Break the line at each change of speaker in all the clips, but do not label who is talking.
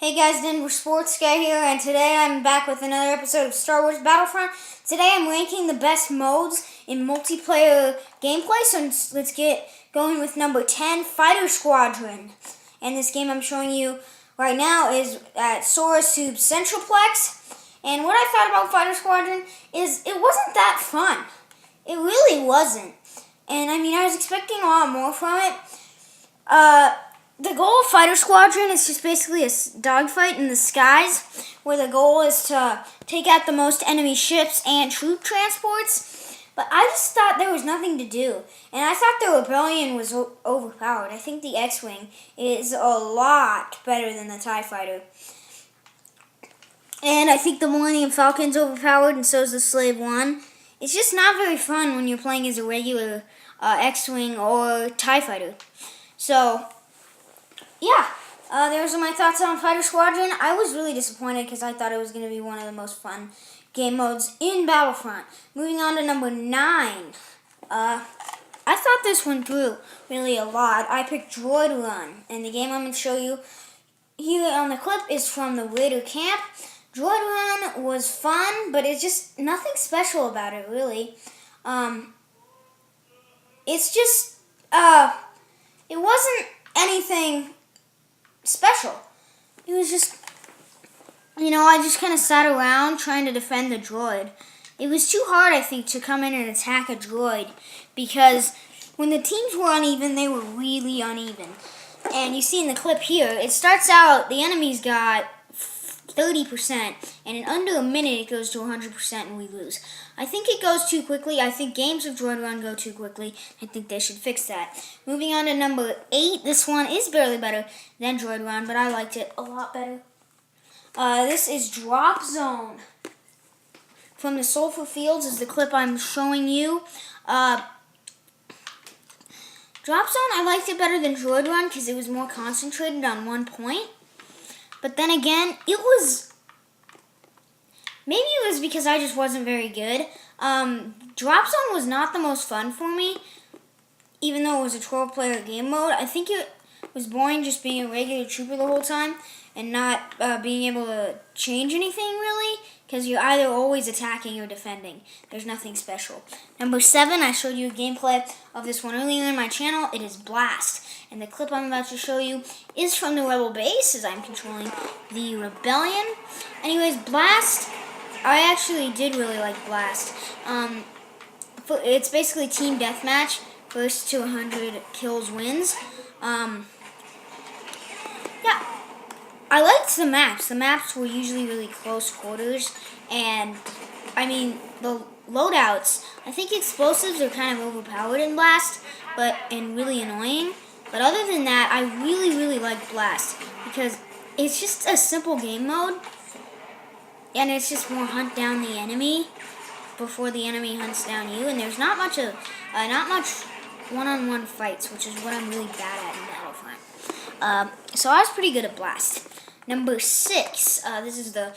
Hey guys, Denver Sports Guy here, and today I'm back with another episode of Star Wars Battlefront. Today I'm ranking the best modes in multiplayer gameplay, so let's get going with number 10, Fighter Squadron. And this game I'm showing you right now is at Sora Sub Centralplex. And what I thought about Fighter Squadron is it wasn't that fun. It really wasn't. And I mean, I was expecting a lot more from it. The goal of Fighter Squadron is just basically a dogfight in the skies, where the goal is to take out the most enemy ships and troop transports. But I just thought there was nothing to do, and I thought the Rebellion was overpowered. I think the X-Wing is a lot better than the TIE Fighter. And I think the Millennium Falcon's overpowered, and so is the Slave One. It's just not very fun when you're playing as a regular X-Wing or TIE Fighter. So yeah, those are my thoughts on Fighter Squadron. I was really disappointed because I thought it was going to be one of the most fun game modes in Battlefront. Moving on to number 9. I thought this one through really a lot. I picked Droidone, and the game I'm going to show you here on the clip is from the Raider camp. Droidone was fun, but it's just nothing special about it, really. It's just, it wasn't anything special. It was just, I just kind of sat around trying to defend the droid. It was too hard, I think, to come in and attack a droid because when the teams were uneven, they were really uneven. And you see in the clip here, it starts out, the enemy's got 30%, and in under a minute it goes to 100% and we lose. I think it goes too quickly. I think games of Droidone go too quickly. I think they should fix that. Moving on to number 8. This one is barely better than Droidone, but I liked it a lot better. This is Dropzone. From the Sulphur Fields is the clip I'm showing you. Dropzone, I liked it better than Droidone because it was more concentrated on one point. But then again, maybe it was because I just wasn't very good. Dropzone was not the most fun for me, even though it was a 12-player game mode. I think it was boring just being a regular trooper the whole time and not being able to change anything, really, because you're either always attacking or defending. There's nothing special. Number 7, I showed you a gameplay of this one earlier in my channel. It is Blast. And the clip I'm about to show you is from the Rebel base, as I'm controlling the Rebellion. Anyways, Blast, I actually did really like Blast. It's basically team deathmatch. First to 100 kills wins. Yeah, I liked the maps. The maps were usually really close quarters. And, I mean, the loadouts, I think explosives are kind of overpowered in Blast, and really annoying. But other than that, I really, really like Blast because it's just a simple game mode, and it's just more hunt down the enemy before the enemy hunts down you. And there's not much one-on-one fights, which is what I'm really bad at in Battlefront. So I was pretty good at Blast. Number 6. This is the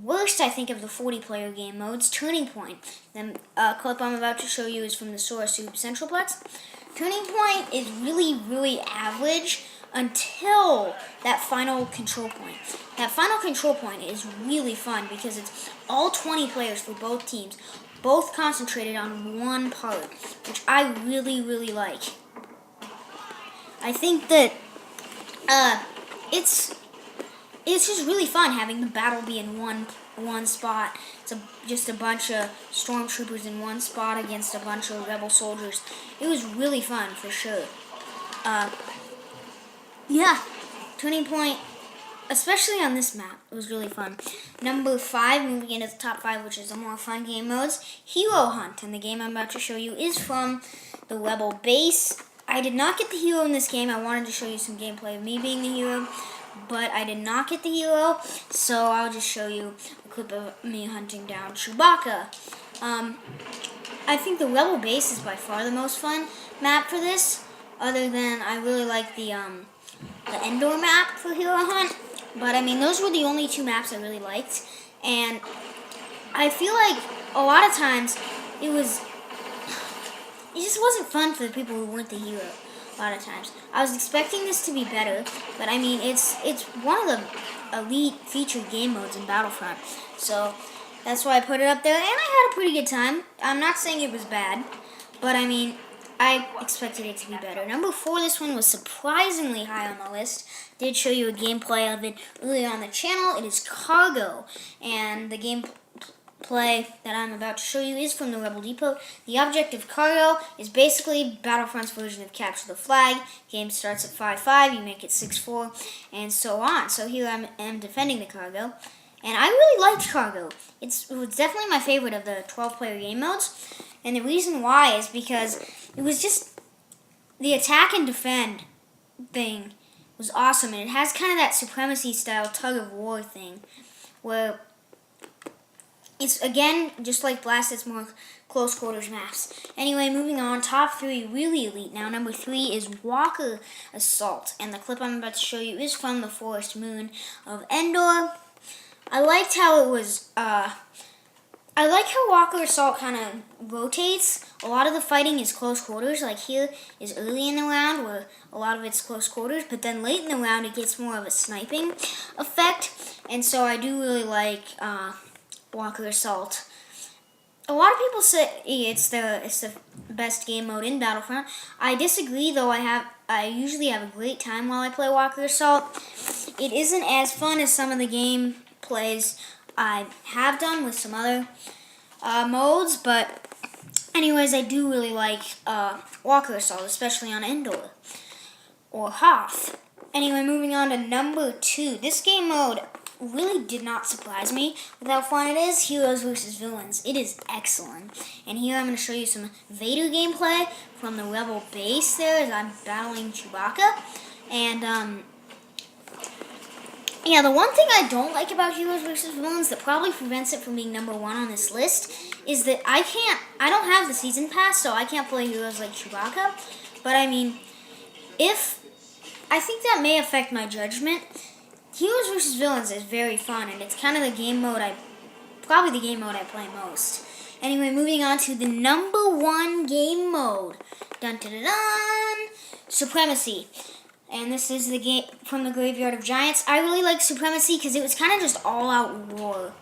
worst, I think, of the 40-player game modes. Turning Point. The clip I'm about to show you is from the Sora Sub Centralplex. Turning Point is really, really average until that final control point. That final control point is really fun because it's all 20 players for both teams, both concentrated on one part, which I really, really like. I think that it's just really fun having the battle be in one spot. It's just a bunch of stormtroopers in one spot against a bunch of rebel soldiers. It was really fun for sure. Yeah, Turning Point, especially on this map, it was really fun. Number 5, moving into the top 5, which is the more fun game modes, Helo Hunt. And the game I'm about to show you is from the Rebel base. I did not get the hero in this game. I wanted to show you some gameplay of me being the hero, but I did not get the hero, so I'll just show you a clip of me hunting down Chewbacca. I think the Rebel base is by far the most fun map for this, other than I really like the Endor map for Helo Hunt. But I mean, those were the only 2 maps I really liked, and I feel like a lot of times it just wasn't fun for the people who weren't the hero. A lot of times I was expecting this to be better, but I mean, it's one of the elite featured game modes in Battlefront. So that's why I put it up there, and I had a pretty good time. I'm not saying it was bad, but I mean, I expected it to be better. Number 4, this one was surprisingly high on the list. Did show you a gameplay of it earlier on the channel. It is Cargo, and the gameplay that I'm about to show you is from the Rebel Depot. The object of Cargo is basically Battlefront's version of Capture the Flag. Game starts at 5-5, you make it 6-4, and so on. So here I am defending the Cargo. And I really liked Cargo. It was definitely my favorite of the 12-player game modes. And the reason why is because it was just the attack and defend thing was awesome. And it has kind of that Supremacy style tug of war thing where it's, again, just like Blast, it's more close quarters maps. Anyway, moving on, top 3, really elite. Now, number 3 is Walker Assault. And the clip I'm about to show you is from the Forest Moon of Endor. I liked how it was, I like how Walker Assault kind of rotates. A lot of the fighting is close quarters, like here is early in the round where a lot of it's close quarters, but then late in the round it gets more of a sniping effect, and so I do really like Walker Assault. A lot of people say it's the best game mode in Battlefront. I disagree, though. I usually have a great time while I play Walker Assault. It isn't as fun as some of the game plays I have done with some other modes, but anyways, I do really like Walker Assault, especially on Endor or Hoth. Anyway, moving on to number 2. This game mode really did not surprise me with how fun it is. Heroes versus Villains. It is excellent. And here I'm going to show you some Vader gameplay from the Rebel base there as I'm battling Chewbacca. And yeah, the one thing I don't like about Heroes vs. Villains that probably prevents it from being number 1 on this list is that I don't have the season pass, so I can't play heroes like Chewbacca. But I mean, I think that may affect my judgment. Heroes vs. Villains is very fun, and it's kind of the game mode probably the game mode I play most. Anyway, moving on to the number 1 game mode. Dun dun dun dun! Supremacy. And this is the game from the Graveyard of Giants. I really like Supremacy because it was kind of just all-out war.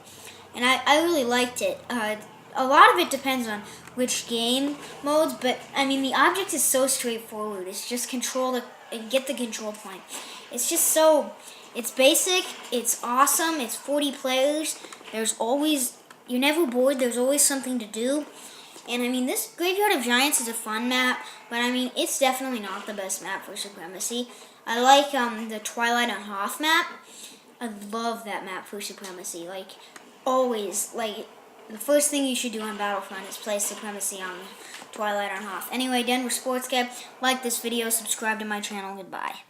And I really liked it. A lot of it depends on which game modes, but I mean, the object is so straightforward. It's just get the control point. It's just so, it's basic, it's awesome, it's 40 players. You're never bored, there's always something to do. And I mean, this Graveyard of Giants is a fun map, but I mean, it's definitely not the best map for Supremacy. I like the Twilight on Hoth map. I love that map for Supremacy. Like, always, like, the first thing you should do on Battlefront is play Supremacy on Twilight on Hoth. Anyway, Denver Sports Guy, like this video, subscribe to my channel, goodbye.